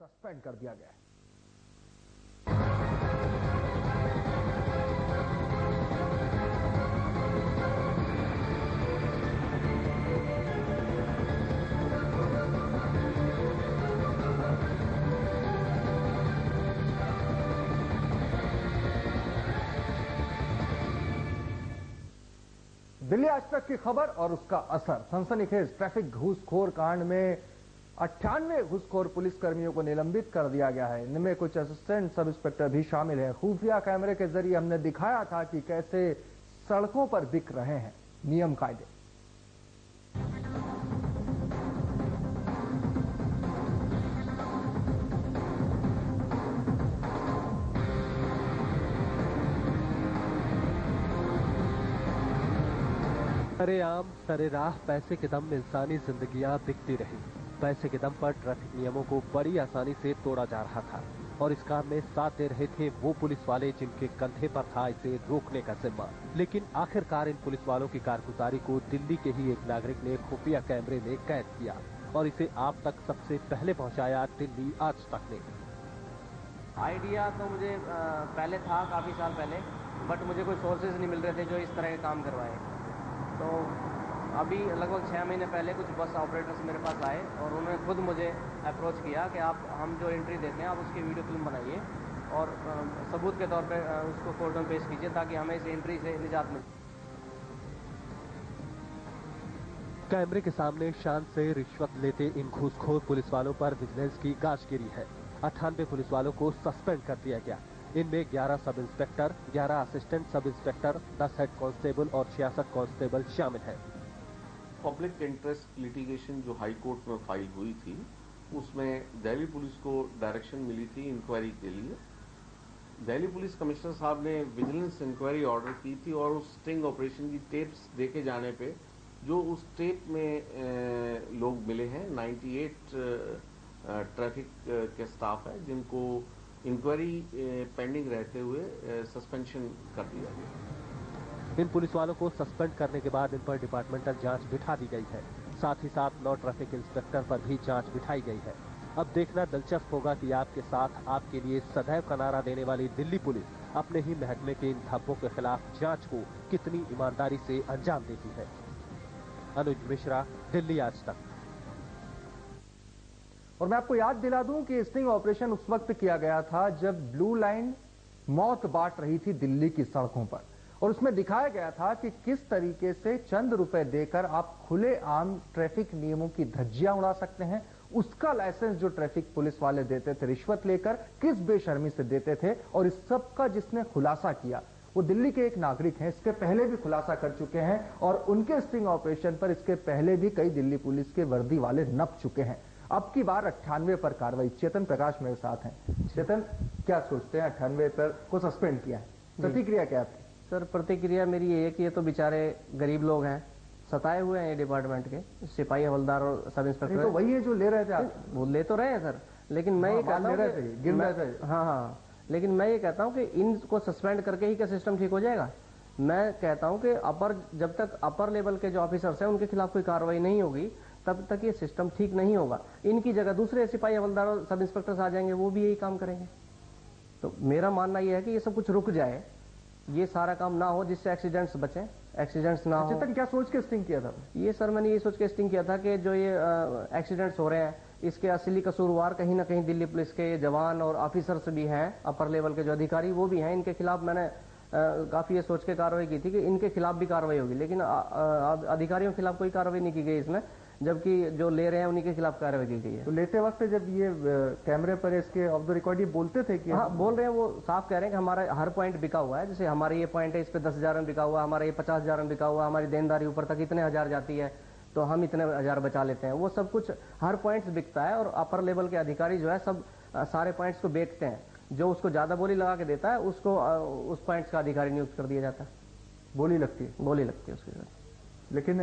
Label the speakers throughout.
Speaker 1: Suspend कर दिया गया है। दिल्ली आज तक की खबर और उसका असर। सनसनीखेज ट्रैफिक घूसखोर कांड में 98 घूसखोर पुलिसकर्मियों को निलंबित कर दिया गया है। इनमें कुछ असिस्टेंट सब इंस्पेक्टर भी शामिल हैं। खुफिया कैमरे के जरिए हमने दिखाया था कि कैसे सड़कों पर बिक रहे हैं नियम कायदे।
Speaker 2: सरेआम सरेराह पैसे के दम इंसानी जिंदगियां बिकती रही। पैसे के दम पर ट्रैफिक नियमों को बड़ी आसानी से तोड़ा जा रहा था और इस काम में साथ दे रहे थे वो पुलिस वाले जिनके कंधे पर था इसे रोकने का जिम्मा। लेकिन आखिरकार इन पुलिस वालों की कारगुजारी को दिल्ली के ही एक नागरिक ने खुफिया कैमरे में कैद किया और इसे आप तक सबसे पहले पहुंचाया दिल्ली आज तक ने।
Speaker 3: आइडिया तो मुझे पहले था, काफी साल पहले, बट मुझे कोई सोर्सेज नहीं मिल रहे थे जो इस तरह के काम करवाए। तो अभी लगभग 6 महीने पहले कुछ बस ऑपरेटर्स मेरे पास आए और उन्होंने खुद मुझे अप्रोच किया कि हम जो एंट्री देते हैं आप उसकी वीडियो फिल्म बनाइए और सबूत के तौर पे उसको कोर्ट में पेश कीजिए ताकि हमें इस एंट्री से निजात मिले।
Speaker 2: कैमरे के सामने शान से रिश्वत लेते इन घूसखोर पुलिस वालों पर विजिलेंस की गाज गिरी है। 98 पुलिस वालों को सस्पेंड कर दिया गया। इनमें 11 sub inspector, 11 assistant sub inspector, 10 head constable और 66 कांस्टेबल शामिल हैं।
Speaker 4: पब्लिक इंटरेस्ट लिटिगेशन जो हाई कोर्ट में फाइल हुई थी उसमें दिल्ली पुलिस को डायरेक्शन मिली थी इंक्वायरी के लिए। दिल्ली पुलिस कमिश्नर साहब ने विजिलेंस इंक्वायरी ऑर्डर की थी और उस स्टिंग ऑपरेशन की टेप्स देखे जाने पे जो उस टेप में लोग मिले हैं 98 ट्रैफिक के स्टाफ है जिनको इंक्वायरी पेंडिंग रहते हुए सस्पेंशन कर दिया गया।
Speaker 2: इन पुलिस वालों को सस्पेंड करने के बाद इन पर डिपार्टमेंटल जांच बिठा दी गई है। साथ ही साथ 9 ट्रैफिक इंस्पेक्टर पर भी जांच बिठाई गई है। अब देखना दिलचस्प होगा कि आपके साथ आपके लिए सदैव का नारा देने वाली दिल्ली पुलिस अपने ही महकमे के इन धब्बों के खिलाफ जांच को कितनी ईमानदारी से अंजाम देती है। अनुज मिश्रा, दिल्ली आज तक।
Speaker 1: और मैं आपको याद दिला दूं कि स्टिंग ऑपरेशन उस वक्त किया गया था जब ब्लू लाइन मौत बांट रही थी दिल्ली की सड़कों पर और उसमें दिखाया गया था कि किस तरीके से चंद रुपए देकर आप खुले आम ट्रैफिक नियमों की धज्जियां उड़ा सकते हैं। उसका लाइसेंस जो ट्रैफिक पुलिस वाले देते थे रिश्वत लेकर किस बेशर्मी से देते थे और इस सब का जिसने खुलासा किया वो दिल्ली के एक नागरिक हैं। इसके पहले भी खुलासा कर चुके हैं और उनके स्टिंग ऑपरेशन पर इसके पहले भी कई दिल्ली पुलिस के वर्दी वाले नप चुके हैं। अब की बार 98 पर कार्रवाई। चेतन प्रकाश मेरे साथ हैं। चेतन, क्या सोचते हैं 98 पर को सस्पेंड किया है, प्रतिक्रिया क्या आपकी?
Speaker 3: सर, प्रतिक्रिया मेरी ये है कि ये तो बेचारे गरीब लोग हैं, सताए हुए हैं ये डिपार्टमेंट के सिपाही हवलदार और सब इंस्पेक्टर।
Speaker 1: तो वही है जो ले रहे थे आप?
Speaker 3: वो ले तो रहे हैं सर, लेकिन मैं ये कहता हूँ हाँ, लेकिन मैं ये कहता हूँ कि इनको सस्पेंड करके ही क्या सिस्टम ठीक हो जाएगा? मैं कहता हूँ कि जब तक अपर लेवल के जो ऑफिसर्स हैं उनके खिलाफ कोई कार्रवाई नहीं होगी तब तक ये सिस्टम ठीक नहीं होगा। इनकी जगह दूसरे सिपाही हवलदार और सब इंस्पेक्टर्स आ जाएंगे, वो भी यही काम करेंगे। तो मेरा मानना यह है कि ये सब कुछ रुक जाए, ये सारा काम ना हो जिससे एक्सीडेंट्स बचें, एक्सीडेंट्स ना हो।
Speaker 1: चेतन, क्या सोच के स्टिंग किया था?
Speaker 3: ये सर, मैंने ये सोच के स्टिंग किया था कि जो ये एक्सीडेंट्स हो रहे हैं इसके असली कसूरवार कहीं ना कहीं दिल्ली पुलिस के जवान और ऑफिसर्स भी हैं, अपर लेवल के जो अधिकारी वो भी हैं। इनके खिलाफ मैंने काफी ये सोच के कार्रवाई की थी कि इनके खिलाफ भी कार्रवाई होगी, लेकिन अधिकारियों के खिलाफ कोई कार्रवाई नहीं की गई इसमें, जबकि जो ले रहे हैं उन्हीं के खिलाफ कार्रवाई की गई है।
Speaker 1: तो लेते वक्त जब ये कैमरे पर इसके ऑफ द रिकॉर्ड ये बोलते थे कि
Speaker 3: हाँ, बोल रहे हैं, वो साफ कह रहे हैं कि हमारा हर पॉइंट बिका हुआ है। जैसे हमारे ये पॉइंट है, इस पे 10,000 में बिका हुआ, हमारा ये 50,000 में बिका हुआ, हमारी देनदारी ऊपर तक इतने हजार जाती है तो हम इतने हजार बचा लेते हैं। वो सब कुछ हर पॉइंट बिकता है और अपर लेवल के अधिकारी जो है सब सारे पॉइंट्स को बेचते हैं। जो उसको ज्यादा बोली लगा के देता है उसको उस पॉइंट्स का अधिकारी नियुक्त कर दिया जाता है।
Speaker 1: बोली लगती है
Speaker 3: उसकी।
Speaker 1: लेकिन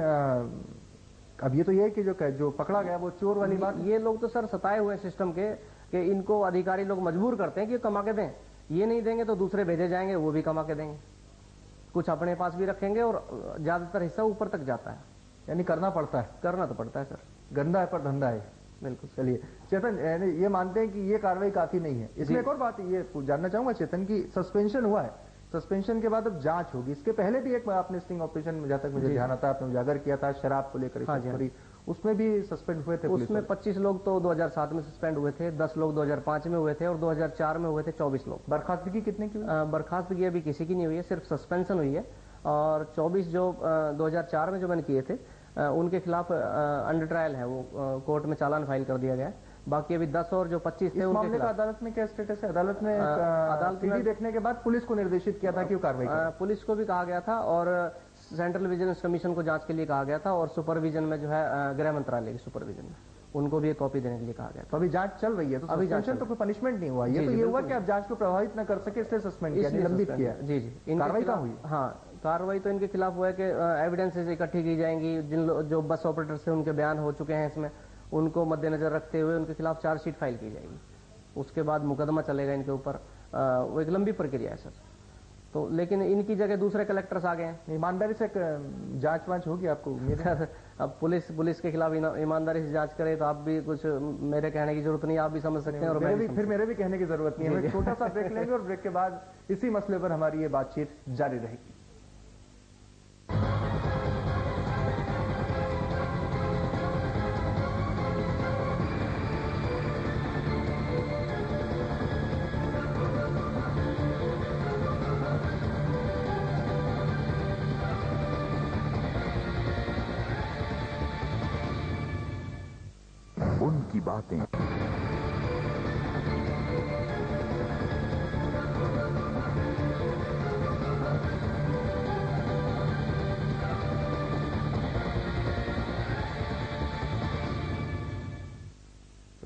Speaker 1: अब ये तो ये है कि जो पकड़ा गया वो चोर वाली बात।
Speaker 3: ये लोग तो सर सताए हुए सिस्टम के कि इनको अधिकारी लोग मजबूर करते हैं कि कमा के दें, ये नहीं देंगे तो दूसरे भेजे जाएंगे, वो भी कमा के देंगे, कुछ अपने पास भी रखेंगे और ज्यादातर हिस्सा ऊपर तक जाता है।
Speaker 1: यानी करना पड़ता है।
Speaker 3: करना तो पड़ता है सर,
Speaker 1: गंदा है पर धंधा है।
Speaker 3: बिल्कुल।
Speaker 1: चलिए चेतन, ये मानते हैं कि ये कार्रवाई काफी नहीं है। इसमें एक और बात ये जानना चाहूंगा चेतन की, सस्पेंशन हुआ है, सस्पेंशन के बाद अब जांच होगी। इसके पहले भी एक आपने स्टिंग ऑपरेशन में, जहां तक मुझे ध्यान आता है, आपने उजागर किया था शराब को लेकर, उसमें भी सस्पेंड हुए थे।
Speaker 3: उसमें 25 लोग तो 2007 में सस्पेंड हुए थे, 10 लोग 2005 में हुए थे और 2004 में हुए थे 24 लोग।
Speaker 1: बर्खास्तगी कितने की?
Speaker 3: बर्खास्तगी अभी किसी की नहीं हुई है, सिर्फ सस्पेंशन हुई है। और 24 जो 2004 में जो मैंने किए थे उनके खिलाफ अंडर ट्रायल है, वो कोर्ट में चालान फाइल कर दिया गया है। बाकी अभी 10 और जो 25 थे उनके खिलाफ
Speaker 1: अदालत में क्या स्टेटस है? अदालत में देखने के बाद पुलिस को निर्देशित किया था कि वो कार्रवाई करे।
Speaker 3: पुलिस को भी कहा गया था और सेंट्रल विजिलेंस कमीशन को जांच के लिए कहा गया था और सुपरविजन में जो है गृह मंत्रालय की सुपरविजन में उनको भी एक कॉपी देने के लिए कहा गया।
Speaker 1: तो अभी जांच चल रही है, तो अभी जांच तो कोई पनिशमेंट नहीं हुआ, ये तो ये हुआ कि आप जांच को प्रभावित न कर सके इसलिए सस्पेंड किया, निलंबित किया।
Speaker 3: जी,
Speaker 1: कार्रवाई कहाँ हुई?
Speaker 3: हाँ, कार्रवाई तो इनके खिलाफ हुआ है कि एविडेंसेस इकट्ठी की जाएंगी, जो बस ऑपरेटर से उनके बयान हो चुके हैं इसमें, उनको मद्देनजर रखते हुए उनके खिलाफ चार्जशीट फाइल की जाएगी। उसके बाद मुकदमा चलेगा इनके ऊपर। वो एक लंबी प्रक्रिया है सर। तो लेकिन इनकी जगह दूसरे कलेक्टर्स आ गए हैं।
Speaker 1: ईमानदारी से जांच वांच होगी, आपको उम्मीद है?
Speaker 3: अब पुलिस के खिलाफ ईमानदारी से जांच करे तो आप भी कुछ मेरे कहने की जरूरत नहीं, आप भी समझ सकते हैं और
Speaker 1: मेरे भी कहने की जरूरत नहीं है। छोटा सा ब्रेक लेंगे और ब्रेक के बाद इसी मसले पर हमारी ये बातचीत जारी रहेगी।
Speaker 5: उनकी बातें,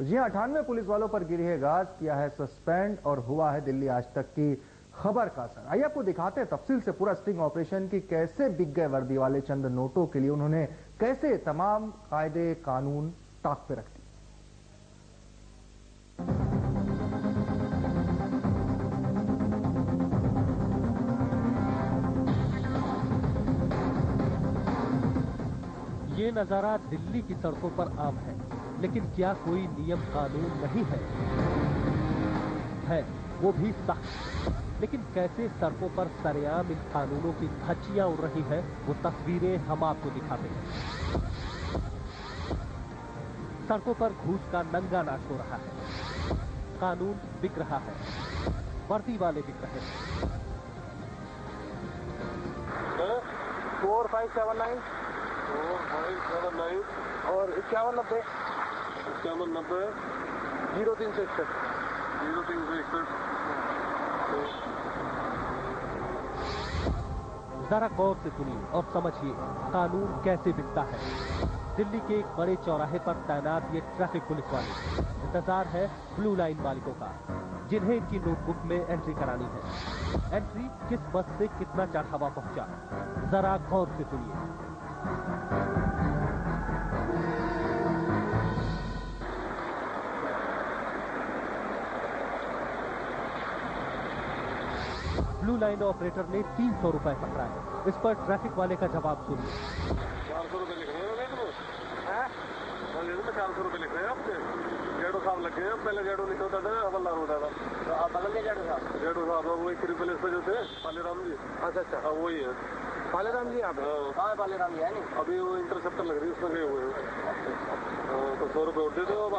Speaker 1: जी 98 पुलिस वालों पर गिरहेगाज किया है सस्पेंड और हुआ है दिल्ली आज तक की खबर का असर। आइए आपको दिखाते हैं तफसील से पूरा स्टिंग ऑपरेशन की, कैसे बिक गए वर्दी वाले चंद नोटों के लिए उन्होंने कैसे तमाम कायदे कानून ताक पे रख दिए।
Speaker 2: ये नजारा दिल्ली की सड़कों पर आम है, लेकिन क्या कोई नियम कानून नहीं है वो भी सख्त। लेकिन कैसे सड़कों पर सरेआम इन कानूनों की धज्जियां उड़ रही है, वो तस्वीरें हम आपको दिखाते हैं। सड़कों पर घूस का नंगा नाच हो रहा है, कानून बिक रहा है, वर्दी वाले बिक रहे हैं।
Speaker 6: 4579 4579 और 5190 5190 0361 0361।
Speaker 2: जरा गौर से सुनिए और समझिए कानून कैसे बिकता है। दिल्ली के एक बड़े चौराहे पर तैनात ये ट्रैफिक पुलिस वाले, इंतजार है ब्लू लाइन मालिकों का, जिन्हें इनकी नोटबुक में एंट्री करानी है। एंट्री किस बस से कितना चढ़ावा पहुंचा, जरा गौर से सुनिए। ब्लू लाइन ऑपरेटर ने 300 रुपए पकड़ाए। इस पर ट्रैफिक वाले का जवाब सुनिए।
Speaker 6: 400 रुपए लिख रहे हो रेट में? 400 रुपए लिख रहे हैं आपसे? जेडो साहब लग गए, पहले जेडो नहीं होता था, हवलदार होता था। तो आप बदल गए जेडो साहब? जेडो साहब वही ट्रिपल एस पे जो थे, पालेराम जी। अच्छा हाँ वही है पालेराम जी। आप हाँ पालेराम जी है नहीं, अभी वो इंटरसेप्टर लग रही है उसमें गए हुए हैं। तो 100 रुपए उठ देते हो आप?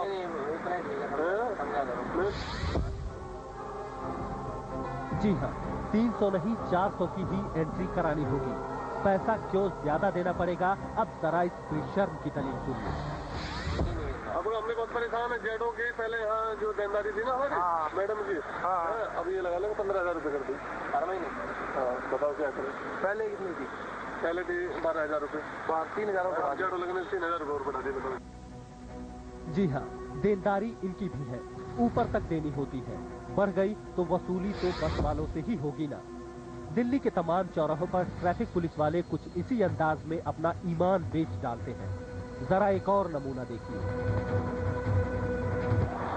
Speaker 2: जी हाँ, 300 नहीं 400 की भी एंट्री करानी होगी। पैसा क्यों ज्यादा देना पड़ेगा, अब जरा इस बेशर्म की दलील सुनिए।
Speaker 6: अब हमने बहुत परेशान है जेडो की, पहले यहाँ जो देनदारी थी ना हमारी मैडम की, अब ये लगा लेंगे 15,000 रुपए कर दी हर महीने। बताओ क्या करें? पहले कितनी थी? पहले थी 12,000 रुपए। 3,000 जेडो लगने 3,000 रुपए और बढ़ा दी।
Speaker 2: जी हाँ, देनदारी इनकी भी है, ऊपर तक देनी होती है। बढ़ गई तो वसूली तो बस वालों से ही होगी ना। दिल्ली के तमाम चौराहों पर ट्रैफिक पुलिस वाले कुछ इसी अंदाज में अपना ईमान बेच डालते हैं। जरा एक और नमूना देखिए।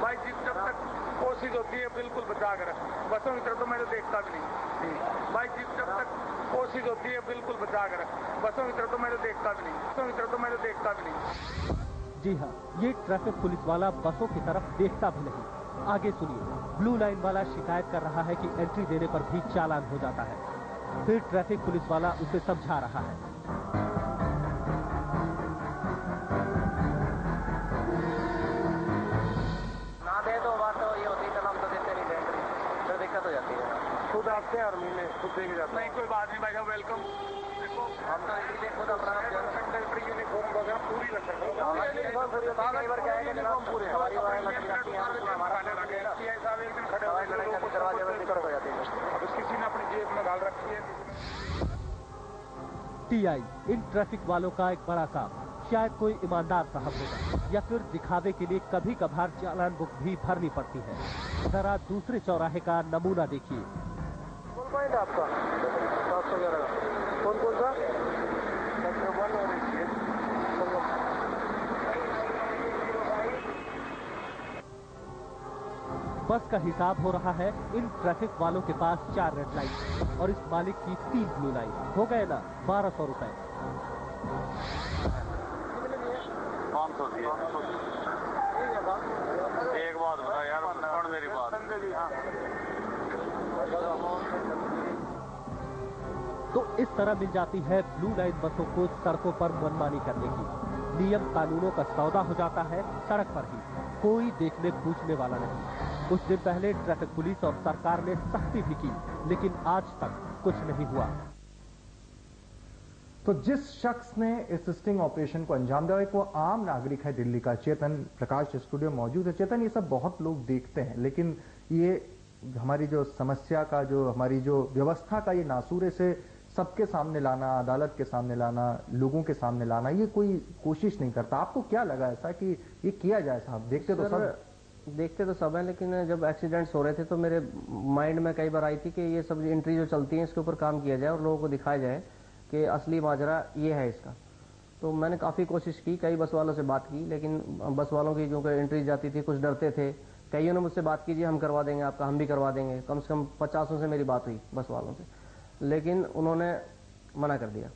Speaker 6: भाई जी जब तक कोशिश होती है बिल्कुल बचा कर, बसों की तरफ तो मैं तो देखता भी नहीं। भाई जी जब तक कोशिश होती है बिल्कुल बचा कर, बसों की तरफ तो मैं तो देखता भी नहीं। बसों की तरफ तो मैं तो देखता भी नहीं।
Speaker 2: जी हाँ, ये ट्रैफिक पुलिस वाला बसों की तरफ देखता भी नहीं। आगे सुनिए, ब्लू लाइन वाला शिकायत कर रहा है कि एंट्री देने पर भी चालान हो जाता है। फिर ट्रैफिक पुलिस वाला उसे समझा रहा है।
Speaker 3: ना दे तो बात तो ये होती है, हम तो देते नहीं एंट्री, फिर दिक्कत हो जाती है।
Speaker 6: खुद आते हैं आर्मी में, खुद देके जाते हैं। नहीं कोई बात नहीं भाई साहब, वेलकम।
Speaker 3: हम तो इसलिए खुद अपना
Speaker 6: कंडक्टर यूनिफॉर्म वगैरह पूरी रख सकते हैं।
Speaker 3: हमारी बार क्या है कि जनाब पूरे हमारी वायर लग जाती है, हमारा
Speaker 6: साहब एक दिन खड़े होकर
Speaker 3: लड़ाई करके दरवाजे में दिक्कत हो जाती है।
Speaker 6: अब किसी ने अपनी जेब में डाल रखी है।
Speaker 2: टीआई इन ट्रैफिक वालों का एक बड़ा काम, शायद कोई ईमानदार साहब होगा या फिर दिखावे के लिए कभी कभार चालान बुक भी भरनी पड़ती है। जरा दूसरे चौराहे का नमूना देखिए।
Speaker 6: कौन पॉइंट आपका 711 का कौन कौन सा?
Speaker 2: बस का हिसाब हो रहा है। इन ट्रैफिक वालों के पास 4 रेड लाइट और इस मालिक की 3 ब्लू लाइट। हो गए ना 1200 रुपए।
Speaker 6: 500 दिए। एक बात बता यार, कौन मेरी बात?
Speaker 2: तो इस तरह मिल जाती है ब्लू लाइन बसों को सड़कों पर मनमानी करने की। नियम कानूनों का सौदा हो जाता है सड़क पर ही, कोई देखने पूछने वाला नहीं। कुछ दिन पहले ट्रैफिक पुलिस और सरकार ने सख्ती भी की, लेकिन आज तक कुछ नहीं हुआ।
Speaker 1: तो जिस शख्स ने इस स्टिंग ऑपरेशन को अंजाम दिया, एक वो आम नागरिक है दिल्ली का। चेतन प्रकाश स्टूडियो मौजूद है। चेतन, ये सब बहुत लोग देखते हैं, लेकिन ये हमारी जो समस्या का, जो हमारी जो व्यवस्था का ये नासूरे से सबके सामने लाना, अदालत के सामने लाना, लोगों के सामने लाना, ये कोई कोशिश नहीं करता। आपको क्या लगा ऐसा कि ये किया जाए? साहब देखते
Speaker 3: तो सब है, लेकिन जब एक्सीडेंट्स हो रहे थे तो मेरे माइंड में कई बार आई थी कि ये सब एंट्री जो चलती है इसके ऊपर काम किया जाए और लोगों को दिखाया जाए कि असली माजरा ये है इसका। तो मैंने काफ़ी कोशिश की, कई बस वालों से बात की, लेकिन बस वालों की जो एंट्री जाती थी कुछ डरते थे। कईयों ने मुझसे बात की, जी हम करवा देंगे आपका, हम भी करवा देंगे। कम से कम 50 से मेरी बात हुई बस वालों से, लेकिन उन्होंने मना कर दिया।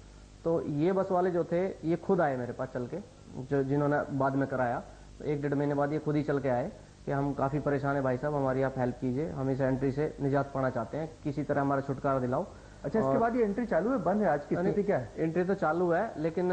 Speaker 3: तो ये बस वाले जो थे ये खुद आए मेरे पास चल के, जो जिन्होंने बाद में कराया, तो 1-1.5 महीने बाद ये खुद ही चल के आए कि हम काफ़ी परेशान है भाई साहब, हमारी आप हेल्प कीजिए, हम इस एंट्री से निजात पाना चाहते हैं, किसी तरह हमारा छुटकारा दिलाओ।
Speaker 1: अच्छा, इसके बाद ये एंट्री चालू है, बंद है? आज की स्थिति क्या है?
Speaker 3: एंट्री तो चालू है, लेकिन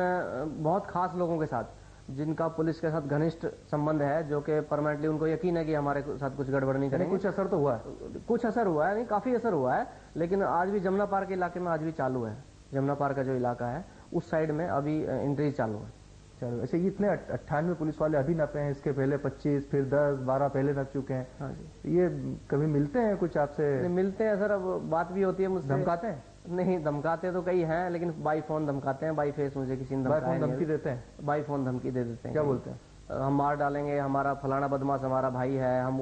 Speaker 3: बहुत खास लोगों के साथ, जिनका पुलिस के साथ घनिष्ठ संबंध है, जो कि परमानेंटली उनको यकीन है कि हमारे साथ कुछ गड़बड़ नहीं करेंगे।
Speaker 1: कुछ असर तो हुआ है?
Speaker 3: कुछ असर हुआ है, नहीं काफी असर हुआ है, लेकिन आज भी जमुना पार के इलाके में आज भी चालू है। जमुना पार का जो इलाका है उस साइड में अभी एंट्री चालू है।
Speaker 1: चलो, ऐसे इतने 98 पुलिस वाले अभी नपे हैं, इसके पहले 25, फिर 10-12 पहले नप चुके हैं।
Speaker 3: हाँ जी।
Speaker 1: ये कभी मिलते हैं कुछ आपसे?
Speaker 3: मिलते हैं सर, अब बात भी होती है मुझसे।
Speaker 1: धमकाते हैं?
Speaker 3: नहीं, धमकाते तो कई हैं, लेकिन बाई फोन धमकाते हैं, बाई फेस मुझे किसी ने धमकाया।
Speaker 1: धमकी देते हैं?
Speaker 3: बाई फोन धमकी दे देते हैं।
Speaker 1: क्या बोलते हैं?
Speaker 3: हम मार डालेंगे, हमारा फलाना बदमाश हमारा भाई है, हम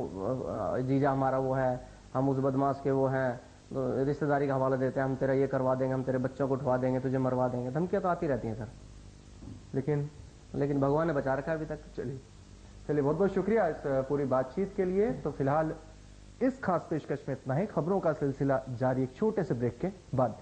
Speaker 3: जीजा हमारा वो है, हम उस बदमाश के वो हैं, तो रिश्तेदारी का हवाला देते हैं, हम तेरा ये करवा देंगे, हम तेरे बच्चों को उठवा देंगे, तुझे मरवा देंगे। धमकियां तो आती रहती हैं सर, लेकिन भगवान ने बचा रखा है अभी तक।
Speaker 1: चलिए बहुत बहुत शुक्रिया इस पूरी बातचीत के लिए। तो फिलहाल इस खास पेशकश में इतना ही। खबरों का सिलसिला जारी एक छोटे से ब्रेक के बाद।